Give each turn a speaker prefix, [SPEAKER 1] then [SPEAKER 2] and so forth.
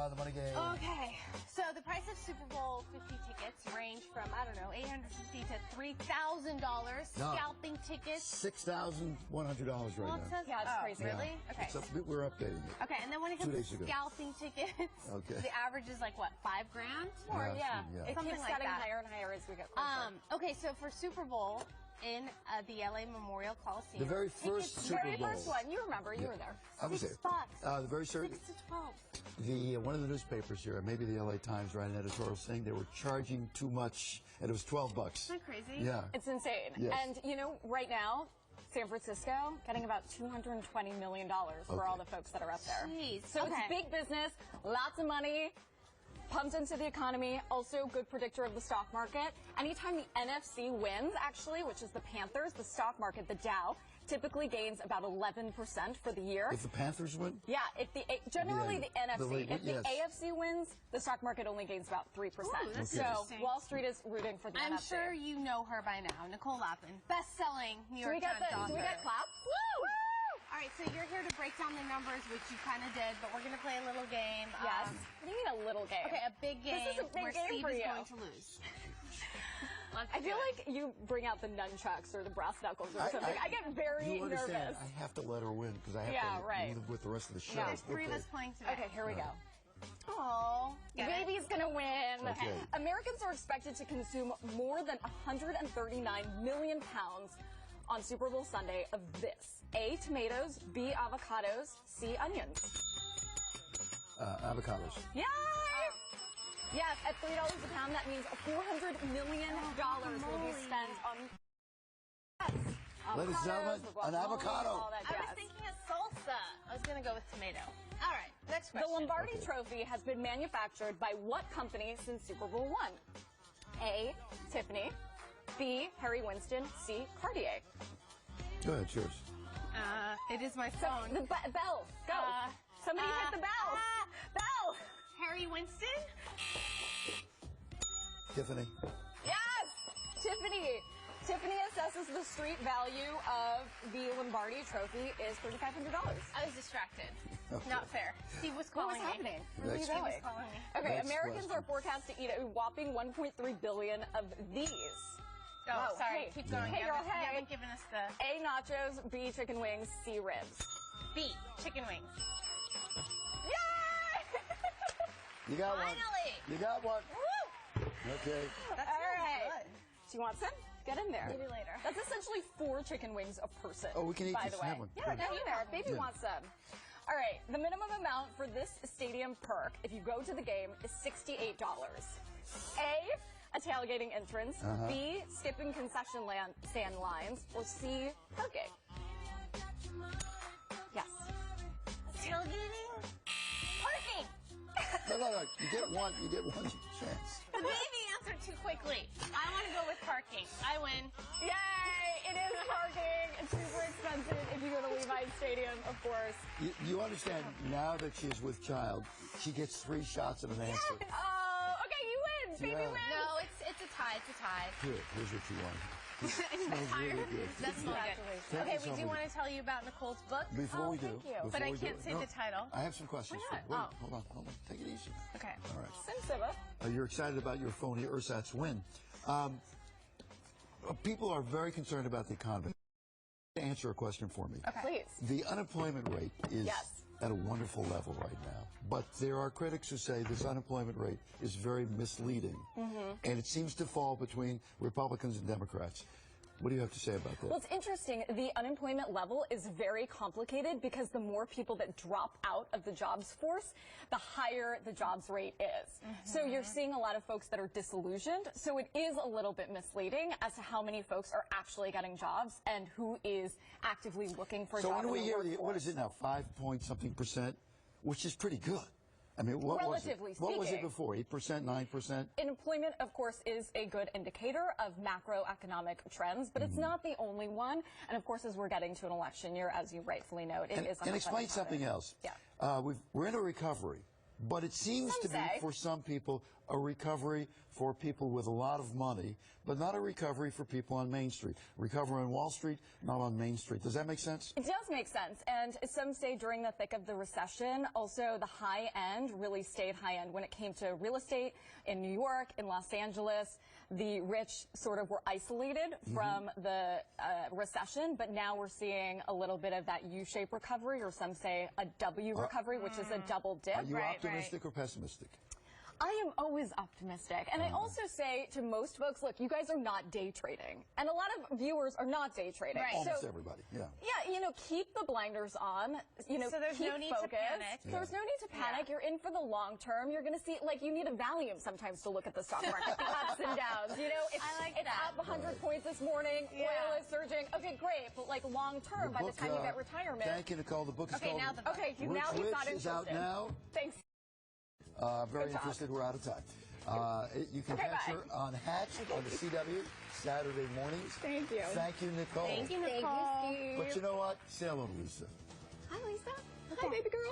[SPEAKER 1] the money game.
[SPEAKER 2] Okay, so the price of Super Bowl 50 tickets range from, I don't know, $850 to $3,000. Scalping tickets.
[SPEAKER 1] $6,100 right now.
[SPEAKER 2] Yeah, it's crazy. Really? Okay.
[SPEAKER 1] We're updating it.
[SPEAKER 2] Okay, and then when it comes to scalping tickets, the average is like, what, $5 grand?
[SPEAKER 3] Or, yeah. It
[SPEAKER 2] Something
[SPEAKER 3] keeps
[SPEAKER 2] like
[SPEAKER 3] getting
[SPEAKER 2] that.
[SPEAKER 3] higher and higher as we get closer.
[SPEAKER 2] Okay, so for Super Bowl in the LA Memorial Coliseum.
[SPEAKER 1] The very first Super Bowl.
[SPEAKER 3] The very first one. You remember, you were there.
[SPEAKER 1] I was there.
[SPEAKER 2] $6.
[SPEAKER 1] The very first.
[SPEAKER 2] 6 to 12.
[SPEAKER 1] One of the newspapers here, maybe the LA Times, ran an editorial saying they were charging too much, and it was $12.
[SPEAKER 2] Isn't that crazy?
[SPEAKER 1] Yeah.
[SPEAKER 3] It's insane.
[SPEAKER 1] Yes.
[SPEAKER 3] And, you know, right now, San Francisco getting about $220 million for all the folks that are up there.
[SPEAKER 2] Jeez.
[SPEAKER 3] So it's big business, lots of money, pumped into the economy, also good predictor of the stock market. Anytime the NFC wins, actually, which is the Panthers, the stock market, the Dow, typically gains about 11% for the year.
[SPEAKER 1] If the Panthers win?
[SPEAKER 3] Yeah, generally the NFC. If the
[SPEAKER 1] yes.
[SPEAKER 3] AFC wins, the stock market only gains about 3%.
[SPEAKER 2] That's
[SPEAKER 3] so Wall Street is rooting for the NFC.
[SPEAKER 2] I'm sure you know her by now, Nicole Lapin, best-selling New York Times author.
[SPEAKER 3] Do we get claps?
[SPEAKER 2] Woo! All right, so you're here to break down the numbers, which you kind of did, but we're going to play a little game.
[SPEAKER 3] Yes. What do you mean a little game?
[SPEAKER 2] Okay, a big game
[SPEAKER 3] This is a big
[SPEAKER 2] where
[SPEAKER 3] game
[SPEAKER 2] Steve
[SPEAKER 3] for
[SPEAKER 2] is
[SPEAKER 3] you.
[SPEAKER 2] going to lose.
[SPEAKER 3] I feel like you bring out the nunchucks or the brass knuckles or something. I get very
[SPEAKER 1] you understand,
[SPEAKER 3] nervous.
[SPEAKER 1] I have to let her win because I have to live with the rest of the show.
[SPEAKER 2] There's 3 of us playing today.
[SPEAKER 3] Okay, here we go.
[SPEAKER 2] Oh,
[SPEAKER 3] baby's gonna win.
[SPEAKER 1] Okay.
[SPEAKER 3] Americans are expected to consume more than 139 million pounds on Super Bowl Sunday of this. A, tomatoes, B, avocados, C, onions.
[SPEAKER 1] Avocados.
[SPEAKER 3] Yay! Yes, at $3 a pound, that means $400 million will be spent on
[SPEAKER 1] Ladies and gentlemen, an avocado.
[SPEAKER 2] I was thinking of salsa. I was going to go with tomato. All right, next question.
[SPEAKER 3] The Lombardi Trophy has been manufactured by what company since Super Bowl I? A, Tiffany, B, Harry Winston, C, Cartier.
[SPEAKER 1] Go ahead, yours.
[SPEAKER 2] It is my phone.
[SPEAKER 3] The bell, go. Somebody hit the bell. Bell.
[SPEAKER 2] Harry Winston?
[SPEAKER 1] Tiffany.
[SPEAKER 3] Yes! Tiffany. Tiffany assesses the street value of the Lombardi Trophy is $3,500.
[SPEAKER 2] I was distracted. Not fair. Steve was
[SPEAKER 3] What
[SPEAKER 2] calling
[SPEAKER 3] was happening?
[SPEAKER 2] me.
[SPEAKER 3] Where were you
[SPEAKER 2] Steve was
[SPEAKER 3] going?
[SPEAKER 2] calling me.
[SPEAKER 3] Okay,
[SPEAKER 1] Next
[SPEAKER 3] Americans
[SPEAKER 1] question.
[SPEAKER 3] are forecast to eat a whopping 1.3 billion of these.
[SPEAKER 2] Oh,
[SPEAKER 3] Wow,
[SPEAKER 2] sorry.
[SPEAKER 3] hey.
[SPEAKER 2] Keep going.
[SPEAKER 3] Hey,
[SPEAKER 2] You
[SPEAKER 3] girl,
[SPEAKER 2] haven't-
[SPEAKER 3] hey.
[SPEAKER 2] You haven't given us the
[SPEAKER 3] A, nachos, B, chicken wings, C, ribs.
[SPEAKER 2] B, chicken wings.
[SPEAKER 3] Yay!
[SPEAKER 1] You got one.
[SPEAKER 2] Finally!
[SPEAKER 1] You got one.
[SPEAKER 3] Woo!
[SPEAKER 1] Okay.
[SPEAKER 2] That's
[SPEAKER 3] All
[SPEAKER 2] really
[SPEAKER 3] right.
[SPEAKER 2] good.
[SPEAKER 3] Do you want some? Get in there.
[SPEAKER 2] Maybe later.
[SPEAKER 3] That's essentially 4 chicken wings a person.
[SPEAKER 1] Oh, we can eat
[SPEAKER 3] by
[SPEAKER 1] this.
[SPEAKER 3] the way.
[SPEAKER 1] Have one.
[SPEAKER 3] Yeah,
[SPEAKER 1] Good.
[SPEAKER 3] get in there. Baby wants some. All right, the minimum amount for this stadium perk, if you go to the game, is $68. A, a tailgating entrance. B, skipping concession stand lines. Or C, parking. Yes.
[SPEAKER 2] Tailgating? Parking!
[SPEAKER 1] No. You get one chance.
[SPEAKER 2] The baby answered too quickly. I want to go with parking. I win.
[SPEAKER 3] Yay! It is parking. It's super expensive if you go to Levi's Stadium, of course.
[SPEAKER 1] You understand, now that she's with child, she gets 3 shots at an answer.
[SPEAKER 3] Oh, okay, you win. Baby
[SPEAKER 1] Yeah.
[SPEAKER 3] wins.
[SPEAKER 2] No, it's a tie. It's a tie.
[SPEAKER 1] Here's what you want.
[SPEAKER 2] Smells
[SPEAKER 1] really good.
[SPEAKER 2] That smells good. Okay, we do want to tell you about Nicole's book.
[SPEAKER 1] Before we do,
[SPEAKER 3] thank you.
[SPEAKER 2] But I
[SPEAKER 1] before we
[SPEAKER 2] can't
[SPEAKER 1] do-
[SPEAKER 2] say
[SPEAKER 1] no,
[SPEAKER 2] the title.
[SPEAKER 1] I have some questions for you.
[SPEAKER 2] Why
[SPEAKER 1] Wait,
[SPEAKER 2] not?
[SPEAKER 1] hold on. Take it easy.
[SPEAKER 2] Okay.
[SPEAKER 1] All right.
[SPEAKER 3] Simsiba.
[SPEAKER 1] You're excited about your phony ersatz win. People are very concerned about the economy. Answer a question for me.
[SPEAKER 2] Okay.
[SPEAKER 3] Please.
[SPEAKER 1] The unemployment rate is
[SPEAKER 3] Yes.
[SPEAKER 1] at a wonderful level right now. But there are critics who say this unemployment rate is very misleading. And it seems to fall between Republicans and Democrats. What do you have to say about that?
[SPEAKER 3] Well, it's interesting. The unemployment level is very complicated because the more people that drop out of the jobs force, the higher the jobs rate is. So you're seeing a lot of folks that are disillusioned. So it is a little bit misleading as to how many folks are actually getting jobs and who is actively looking for
[SPEAKER 1] So
[SPEAKER 3] jobs.
[SPEAKER 1] when we
[SPEAKER 3] in the
[SPEAKER 1] hear
[SPEAKER 3] workforce.
[SPEAKER 1] what is it now, 5-point-something%, which is pretty good. I mean, what was it?
[SPEAKER 3] Relatively
[SPEAKER 1] What was it
[SPEAKER 3] speaking.
[SPEAKER 1] before? 8%, 9%?
[SPEAKER 3] Employment, of course, is a good indicator of macroeconomic trends, but it's not the only one. And of course, as we're getting to an election year, as you rightfully note, it is.
[SPEAKER 1] And explain something else.
[SPEAKER 3] Yeah.
[SPEAKER 1] We're in a recovery, But it seems to be, for some people, a recovery for people with a lot of money, but not a recovery for people on Main Street. Recovery on Wall Street, not on Main Street. Does that make sense?
[SPEAKER 3] It does make sense. And some say during the thick of the recession, also the high end really stayed high end. When it came to real estate in New York, in Los Angeles, the rich sort of were isolated from the recession, but now we're seeing a little bit of that U-shaped recovery, or some say a W recovery, which is a double dip.
[SPEAKER 1] Are you optimistic or pessimistic?
[SPEAKER 3] I am always optimistic. And I also say to most folks, look, you guys are not day trading. And a lot of viewers are not day trading.
[SPEAKER 2] Right.
[SPEAKER 1] Almost everybody, yeah.
[SPEAKER 3] Yeah, you know, keep the blinders on. You know,
[SPEAKER 2] so there's
[SPEAKER 3] keep
[SPEAKER 2] no need
[SPEAKER 3] focused.
[SPEAKER 2] to panic.
[SPEAKER 3] There's no need to panic. You're in for the long term. You're going to see, like, you need a Valium sometimes to look at the stock market, the ups and downs. You know, it's up 100 points this morning. Oil is surging. Okay, great. But, like, long term, by the time you get retirement.
[SPEAKER 1] Thank you, Nicole. The book is called
[SPEAKER 3] Okay, now he's not interested.
[SPEAKER 1] Is out now.
[SPEAKER 3] Thanks.
[SPEAKER 1] Very interested. We're out of time. You can catch her on Hatched on the CW Saturday mornings.
[SPEAKER 3] Thank you.
[SPEAKER 1] Thank you, Nicole.
[SPEAKER 2] Thank you, Nicole.
[SPEAKER 3] Thank you, Steve.
[SPEAKER 1] But you know what? Say hello to Lisa.
[SPEAKER 3] Hi, Lisa.